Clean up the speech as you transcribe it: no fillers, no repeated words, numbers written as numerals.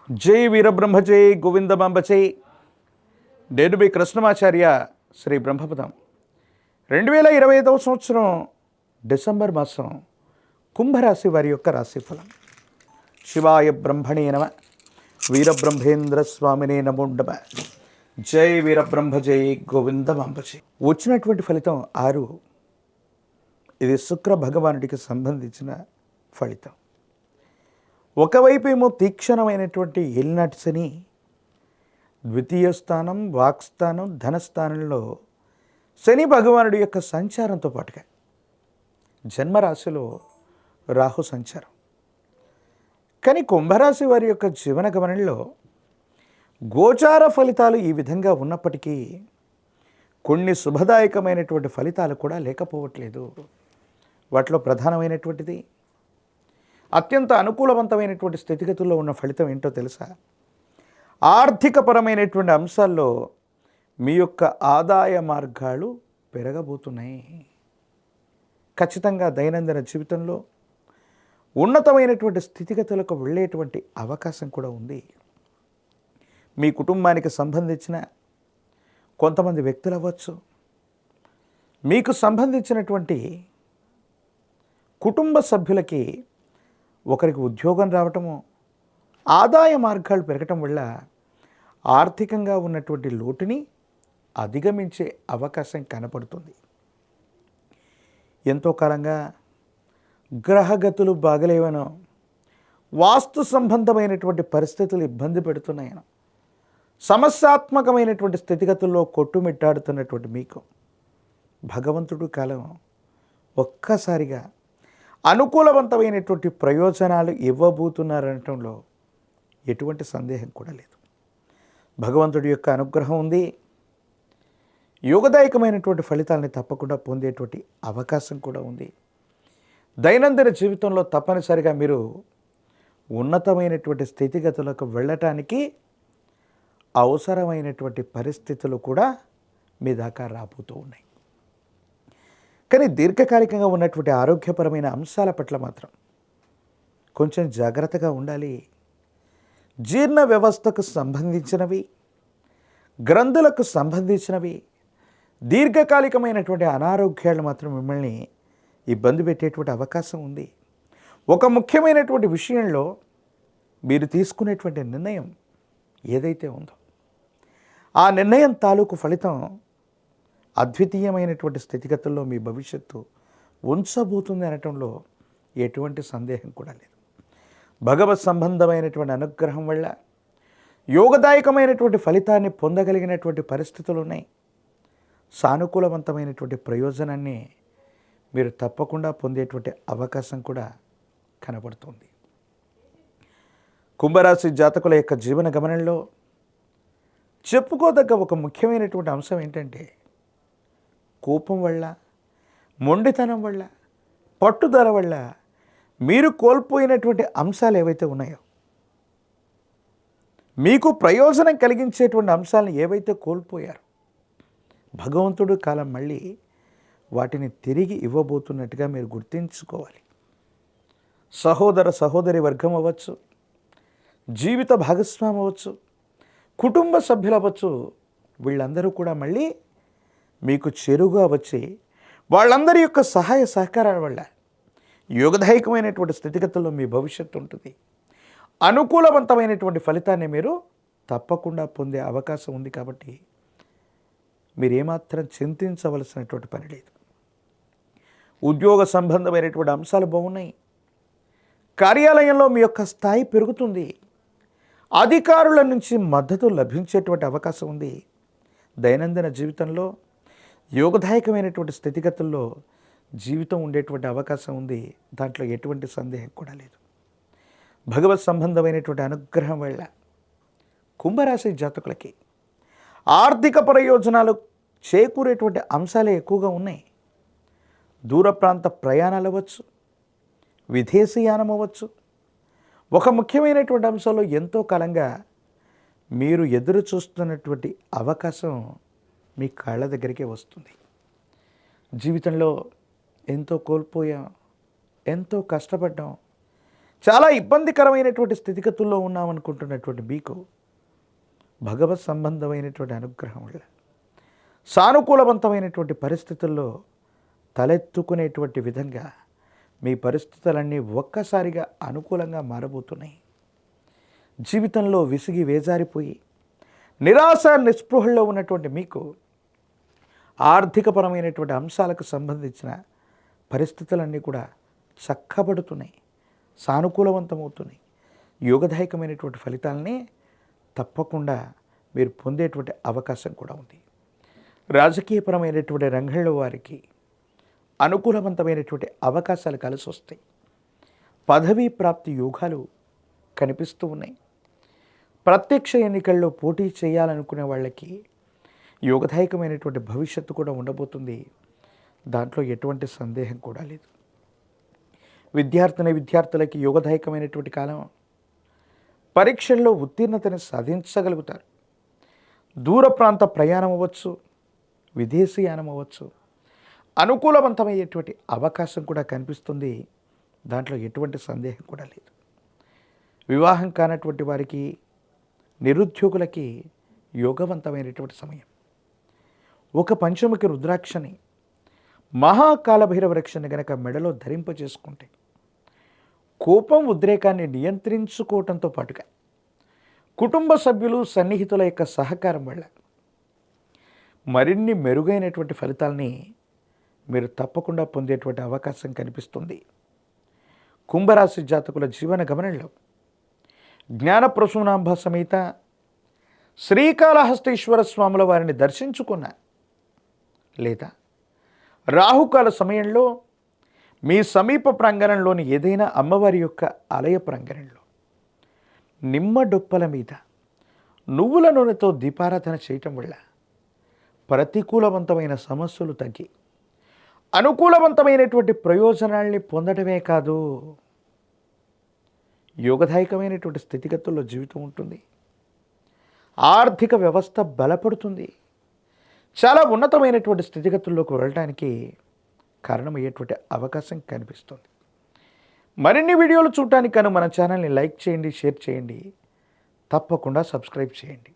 జై వీరబ్రహ్మ జై గోవిందమాంబ జై. నేను మీ కృష్ణమాచార్య శ్రీ బ్రహ్మపదం. 2025వ సంవత్సరం డిసెంబర్ మాసం కుంభరాశి వారి యొక్క రాశిఫలం. శివాయ బ్రహ్మణే నమ. వీరబ్రహ్మేంద్ర స్వామినే నమో నమ. జై వీరబ్రహ్మ జై గోవిందమాంబ జై. వచ్చినటువంటి ఫలితం 6. ఇది శుక్ర భగవానుడికి సంబంధించిన ఫలితం. ఒకవైపు ఏమో తీక్షణమైనటువంటి ఏలినాటి శని ద్వితీయ స్థానం, వాక్స్థానం, ధనస్థానంలో శని భగవానుడి యొక్క సంచారంతో పాటుగా జన్మరాశిలో రాహు సంచారం. కానీ కుంభరాశి వారి యొక్క జీవన గమనంలో గోచార ఫలితాలు ఈ విధంగా ఉన్నప్పటికీ కొన్ని శుభదాయకమైనటువంటి ఫలితాలు కూడా లేకపోవట్లేదు. వాటిలో ప్రధానమైనటువంటిది అత్యంత అనుకూలవంతమైనటువంటి స్థితిగతుల్లో ఉన్న ఫలితం ఏంటో తెలుసా? ఆర్థికపరమైనటువంటి అంశాల్లో మీ యొక్క ఆదాయ మార్గాలు పెరగబోతున్నాయి. ఖచ్చితంగా దైనందిన జీవితంలో ఉన్నతమైనటువంటి స్థితిగతులకు వెళ్ళేటువంటి అవకాశం కూడా ఉంది. మీ కుటుంబానికి సంబంధించిన కొంతమంది వ్యక్తులు అవ్వచ్చు, మీకు సంబంధించినటువంటి కుటుంబ సభ్యులకి ఒకరికి ఉద్యోగం రావటము, ఆదాయ మార్గాలు పెరగటం వల్ల ఆర్థికంగా ఉన్నటువంటి లోటుని అధిగమించే అవకాశం కనపడుతుంది. ఎంతో కాలంగా గ్రహగతులు బాగలేవనో, వాస్తు సంబంధమైనటువంటి పరిస్థితులు ఇబ్బంది పెడుతున్నాయనో, సమస్యాత్మకమైనటువంటి స్థితిగతుల్లో కొట్టుమిట్టాడుతున్నటువంటి మీకు భగవంతుడు కాలం ఒక్కసారిగా అనుకూలవంతమైనటువంటి ప్రయోజనాలు ఇవ్వబోతున్నారనటంలో ఎటువంటి సందేహం కూడా లేదు. భగవంతుడి యొక్క అనుగ్రహం ఉంది. యోగదాయకమైనటువంటి ఫలితాలని తప్పకుండా పొందేటువంటి అవకాశం కూడా ఉంది. దైనందిన జీవితంలో తప్పనిసరిగా మీరు ఉన్నతమైనటువంటి స్థితిగతులకు వెళ్ళటానికి అవసరమైనటువంటి పరిస్థితులు కూడా మీ దాకా రాబోతూ ఉన్నాయి. కానీ దీర్ఘకాలికంగా ఉన్నటువంటి ఆరోగ్యపరమైన అంశాల పట్ల మాత్రం కొంచెం జాగ్రత్తగా ఉండాలి. జీర్ణ వ్యవస్థకు సంబంధించినవి, గ్రంథులకు సంబంధించినవి, దీర్ఘకాలికమైనటువంటి అనారోగ్యాలు మాత్రం మిమ్మల్ని ఇబ్బంది పెట్టేటువంటి అవకాశం ఉంది. ఒక ముఖ్యమైనటువంటి విషయంలో మీరు తీసుకునేటువంటి నిర్ణయం ఏదైతే ఉందో ఆ నిర్ణయం తాలూకు ఫలితం అద్వితీయమైనటువంటి స్థితిగతుల్లో మీ భవిష్యత్తు ఉంచబోతుంది అనటంలో ఎటువంటి సందేహం కూడా లేదు. భగవత్ సంబంధమైనటువంటి అనుగ్రహం వల్ల యోగదాయకమైనటువంటి ఫలితాన్ని పొందగలిగినటువంటి పరిస్థితులు ఉన్నాయి. సానుకూలవంతమైనటువంటి ప్రయోజనాన్ని మీరు తప్పకుండా పొందేటువంటి అవకాశం కూడా కనబడుతుంది. కుంభరాశి జాతకుల యొక్క జీవన గమనంలో చెప్పుకోదగ్గ ఒక ముఖ్యమైనటువంటి అంశం ఏంటంటే, కోపం వల్ల, మొండితనం వల్ల, పట్టుదల వల్ల మీరు కోల్పోయినటువంటి అంశాలు ఏవైతే ఉన్నాయో, మీకు ప్రయోజనం కలిగించేటువంటి అంశాలను ఏవైతే కోల్పోయారో భగవంతుడు కాలం మళ్ళీ వాటిని తిరిగి ఇవ్వబోతున్నట్టుగా మీరు గుర్తించుకోవాలి. సహోదర సహోదరి వర్గం అవ్వచ్చు, జీవిత భాగస్వామి అవ్వచ్చు, కుటుంబ సభ్యులు అవ్వచ్చు, వీళ్ళందరూ కూడా మళ్ళీ మీకు చెరువుగా వచ్చి వాళ్ళందరి యొక్క సహాయ సహకారాల వల్ల యోగదాయకమైనటువంటి స్థితిగతుల్లో మీ భవిష్యత్తు ఉంటుంది. అనుకూలవంతమైనటువంటి ఫలితాన్ని మీరు తప్పకుండా పొందే అవకాశం ఉంది. కాబట్టి మీరు ఏమాత్రం చింతించవలసినటువంటి పని లేదు. ఉద్యోగ సంబంధమైనటువంటి అంశాలు బాగున్నాయి. కార్యాలయంలో మీ యొక్క స్థాయి పెరుగుతుంది. అధికారుల నుంచి మద్దతు లభించేటువంటి అవకాశం ఉంది. దైనందిన జీవితంలో యోగదాయకమైనటువంటి స్థితిగతుల్లో జీవితం ఉండేటువంటి అవకాశం ఉంది. దాంట్లో ఎటువంటి సందేహం కూడా లేదు. భగవత్ సంబంధమైనటువంటి అనుగ్రహం వల్ల కుంభరాశి జాతకులకి ఆర్థిక ప్రయోజనాలు చేకూరేటువంటి అంశాలే ఎక్కువగా ఉన్నాయి. దూర ప్రాంత ప్రయాణాలు అవ్వచ్చు, విదేశీయానం అవ్వచ్చు. ఒక ముఖ్యమైనటువంటి అంశంలో ఎంతో కాలంగా మీరు ఎదురు చూస్తున్నటువంటి అవకాశం మీ కాళ్ళ దగ్గరికే వస్తుంది. జీవితంలో ఎంతో కోల్పోయాం, ఎంతో కష్టపడ్డాం, చాలా ఇబ్బందికరమైనటువంటి స్థితిగతుల్లో ఉన్నామనుకుంటున్నటువంటి మీకు భగవత్ సంబంధమైనటువంటి అనుగ్రహం వల్ల సానుకూలవంతమైనటువంటి పరిస్థితుల్లో తలెత్తుకునేటువంటి విధంగా మీ పరిస్థితులన్నీ ఒక్కసారిగా అనుకూలంగా మారబోతున్నాయి. జీవితంలో విసిగి వేజారిపోయి నిరాశ నిస్పృహల్లో ఉన్నటువంటి మీకు ఆర్థికపరమైనటువంటి అంశాలకు సంబంధించిన పరిస్థితులన్నీ కూడా చక్కబడుతున్నాయి, సానుకూలవంతమవుతున్నాయి. యోగదాయకమైనటువంటి ఫలితాలని తప్పకుండా మీరు పొందేటువంటి అవకాశం కూడా ఉంది. రాజకీయపరమైనటువంటి రంగంలో వారికి అనుకూలవంతమైనటువంటి అవకాశాలు కలిసి వస్తాయి. పదవీ ప్రాప్తి యోగాలు కనిపిస్తూ ఉన్నాయి. ప్రత్యక్ష ఎన్నికల్లో పోటీ చేయాలనుకునే వాళ్ళకి యోగదాయకమైనటువంటి భవిష్యత్తు కూడా ఉండబోతుంది. దాంట్లో ఎటువంటి సందేహం కూడా లేదు. విద్యార్థులకి యోగదాయకమైనటువంటి కాలం. పరీక్షల్లో ఉత్తీర్ణతని సాధించగలుగుతారు. దూర ప్రాంత ప్రయాణం అవ్వచ్చు, విదేశీయానం అవ్వచ్చు, అనుకూలవంతమయ్యేటువంటి అవకాశం కూడా కనిపిస్తుంది. దాంట్లో ఎటువంటి సందేహం కూడా లేదు. వివాహం కానటువంటి వారికి, నిరుద్యోగులకి యోగవంతమైనటువంటి సమయం. ఒక పంచముఖి రుద్రాక్షని, మహాకాలభైరవ రక్షని గనక మెడలో ధరింపజేసుకుంటే కోపం, ఉద్రేకాన్ని నియంత్రించుకోవటంతో పాటుగా కుటుంబ సభ్యులు, సన్నిహితుల యొక్క సహకారం వల్ల మరిన్ని మెరుగైనటువంటి ఫలితాలని మీరు తప్పకుండా పొందేటువంటి అవకాశం కనిపిస్తుంది. కుంభరాశి జాతకుల జీవన గమనంలో జ్ఞానప్రసూనాంబ సమేత శ్రీకాళహస్తీశ్వర స్వాముల వారిని దర్శించుకున్న లేదా రాహుకాల సమయంలో మీ సమీప ప్రాంగణంలోని ఏదైనా అమ్మవారి యొక్క ఆలయ ప్రాంగణంలో నిమ్మ డొప్పల మీద నువ్వుల నూనెతో దీపారాధన చేయటం వల్ల ప్రతికూలవంతమైన సమస్యలు తగ్గి అనుకూలవంతమైనటువంటి ప్రయోజనాల్ని పొందడమే కాదు, యోగదాయకమైనటువంటి స్థితిగతుల్లో జీవితం ఉంటుంది. ఆర్థిక వ్యవస్థ బలపడుతుంది. చాలా ఉన్నతమైనటువంటి స్థితిగతుల్లోకి వెళ్ళడానికి కారణమయ్యేటువంటి అవకాశం కనిపిస్తుంది. మరిన్ని వీడియోలు చూడటానికి కను మన ఛానల్ని లైక్ చేయండి, షేర్ చేయండి, తప్పకుండా సబ్స్క్రైబ్ చేయండి.